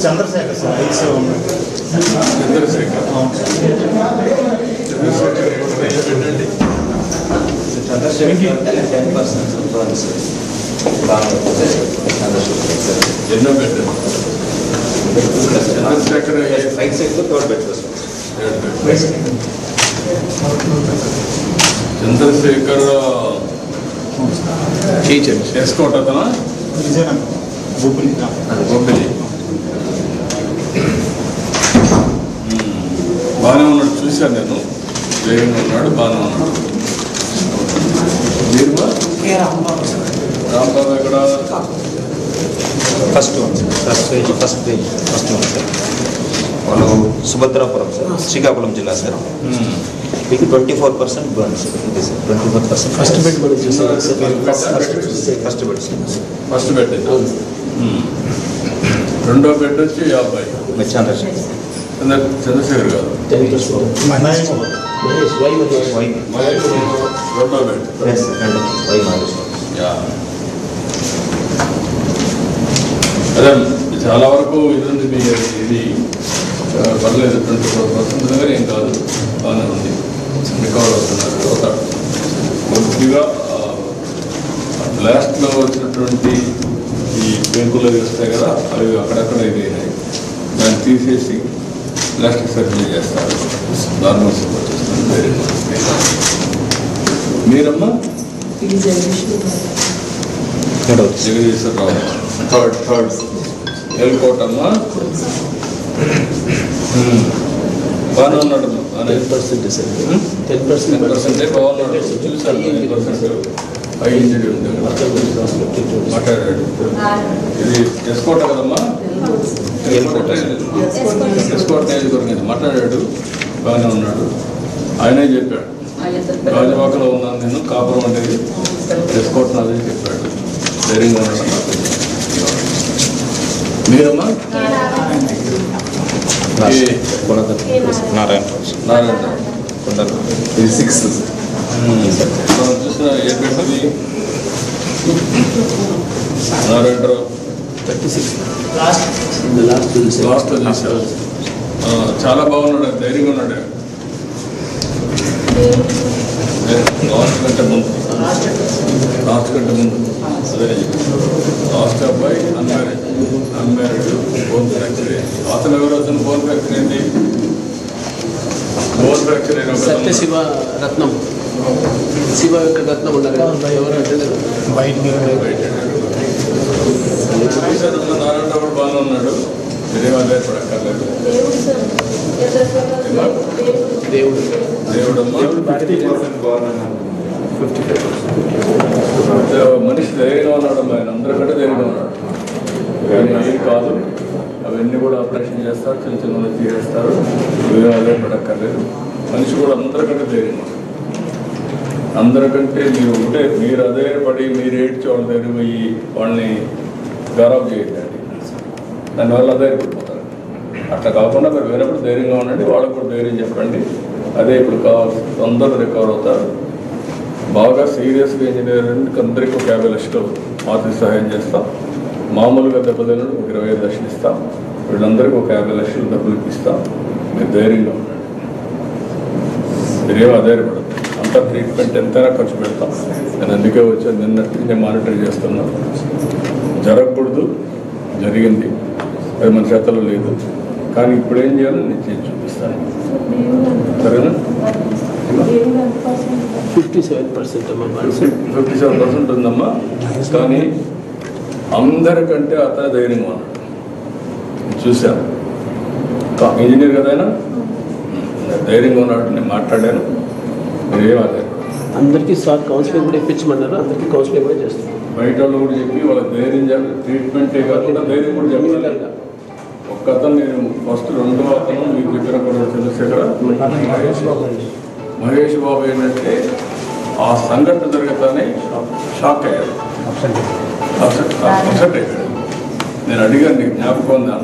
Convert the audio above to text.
Chandrasekhar sir ఎన్నో bed Chandrasekhar right side third bed Chandrasekhar escort అతనా బొబ్బిలి బాగానే ఉన్నాడు, చూశాను నేను. ధైర్యంగా ఉన్నాడు, బాగానే ఉన్నాడు. రాంబాబు ఎక్కడ? ఫస్ట్ పేజ్ వాళ్ళు సుభద్రాపురం సార్, శ్రీకాకుళం జిల్లా సార్. మీకు 24% బర్న్ సార్. ఇది sir 24%. First bed first bed రెండో బెడ్ వచ్చి 50. చంద్రశేఖర్ కాదు, రెండో బెడ్. అదే చాలా వరకు ఇది ఉంది, మీ ఇది పర్లేదు. 24% దగ్గర ఏం కాదు, బాగానే ఉంది. రికవర్ అవుతున్నారు. అవుతాడు కొద్దిగా బ్లాస్ట్లో వచ్చినటువంటి ఈ పెంకులు వస్తాయి కదా, అవి అక్కడక్కడ ఇది అయినాయి. దాన్ని తీసేసి ప్లాస్టిక్ సర్జరీ చేస్తారు. నార్మల్ సపోర్ట్ చేస్తారు. మీరమ్మా జగదీశ్వరరావు థర్డ్ ఎల్కోటమ్మా. బాగానే ఉన్నాడమ్మా, 10% బాగున్నాడు. చూసాను 10% హై ఇంజరీ ఉంది, మాట్లాడాడు. ఇది ఎస్కోట కదమ్మా, ఎస్కోట నియోజకవర్గం మాట్లాడాడు, బాగానే ఉన్నాడు. ఆయనే చెప్పాడు, రాజవాకలో ఉన్నాను నేను, కాపురం అనేది ఎస్కోట్ నాదని చెప్పాడు. ధైర్యంగా ఉన్నాడు. మీరమ్మా నారాయణ ఇది 6 మనం చూసిన ఏ పెట్టది నారాయణరావు 36 లాస్ట్ చూసారు. చాలా బాగున్నాడు, ధైర్యంగా ఉన్నాడు. లాస్ట్ కంటే ముందు అదే లాస్ట్ అబ్బాయి అన్మ్యారీడ్ బోన్ ఫ్రాక్చర్. అతను ఎవరు? అతను బోన్ ఫ్రాక్చర్ ఏంటి? బోన్ ఫ్రాక్చర్ అయిన శివ రత్నం ఉన్నారు. నారాయణ కూడా బాగానే ఉన్నాడు. మీరేం ఆధారపడక్కర్లేదు. దేవుడమ్మా మనిషి ధైర్యంగా ఉన్నాడమ్మా. ఆయన అందరికంటే ధైర్యంగా ఉన్నాడు. ఏం కాదు, అవన్నీ కూడా ఆపరేషన్ చేస్తారు, చిన్న చిన్న తీసేస్తారు. మీరేం ఆధారపడక్కర్లేదు. మనిషి కూడా అందరికంటే ధైర్యంగా ఉన్నాడు. అందరికంటే మీరు ఒకటే, మీరు అధైర్యపడి మీరు ఏడ్చి వాళ్ళ దగ్గర పోయి వాళ్ళని గారాబ్ చేయండి, దానివల్ల అధైర్యపడిపోతారు. అట్లా కాకుండా మీరు వేరేప్పుడు ధైర్యంగా ఉండండి, వాళ్ళకు కూడా ధైర్యం చెప్పండి. అదే ఇప్పుడు కావాల్సి అందరూ రికవర్ అవుతారు. బాగా సీరియస్గా ఇంజనీరింగ్ అందరికీ ఒక 50 లక్షలు ఆర్థిక సహాయం చేస్తాం. మామూలుగా దెబ్బతినడు ఒక 25 లక్షలు ఇస్తాం. వీళ్ళందరికీ ఒక 50 లక్షలు డబ్బులు ఇస్తాం. మీరు ధైర్యంగా ఉండండి, మీరేమో అధైర్యపడదు. అంతా ట్రీట్మెంట్ ఎంతైనా ఖర్చు పెడతాం. నేను అందుకే వచ్చాను, నిన్నటి నేను మానిటర్ చేస్తున్నాను. జరగకూడదు, జరిగింది, అది మన చేతలో లేదు. కానీ ఇప్పుడు ఏం చేయాలో నేను చేసి చూపిస్తాను. సరేనా? 57% ఉందమ్మా. కానీ అందరికంటే అతను ధైర్యంగా ఉన్నాడు. చూశాను, ఇంజనీర్ కదా ఆయన, ధైర్యంగా ఉన్నాడు. నేను మాట్లాడాను. మీరేం అదే అందరికీ సార్ కౌన్సిలింగ్ కూడా ఇప్పించమన్నారు. అందరికీ కౌన్సిలింగ్ కూడా చేస్తారు. బయట వాళ్ళు కూడా చెప్పి వాళ్ళకి ధైర్యం ట్రీట్మెంటే కాకుండా ధైర్యం కూడా చెప్పాలి. ఒక్క అతను నేను ఫస్ట్ రెండో అతను మీకు దగ్గర కూడా చంద్రశేఖర మహేష్ బాబు ఏంటంటే ఆ సంఘటన జరగతానే షాక్ అయ్యాడు, అప్సెట్ అయిపోయాడు. నేను అడిగాను, నీకు జ్ఞాపకం ఉందా?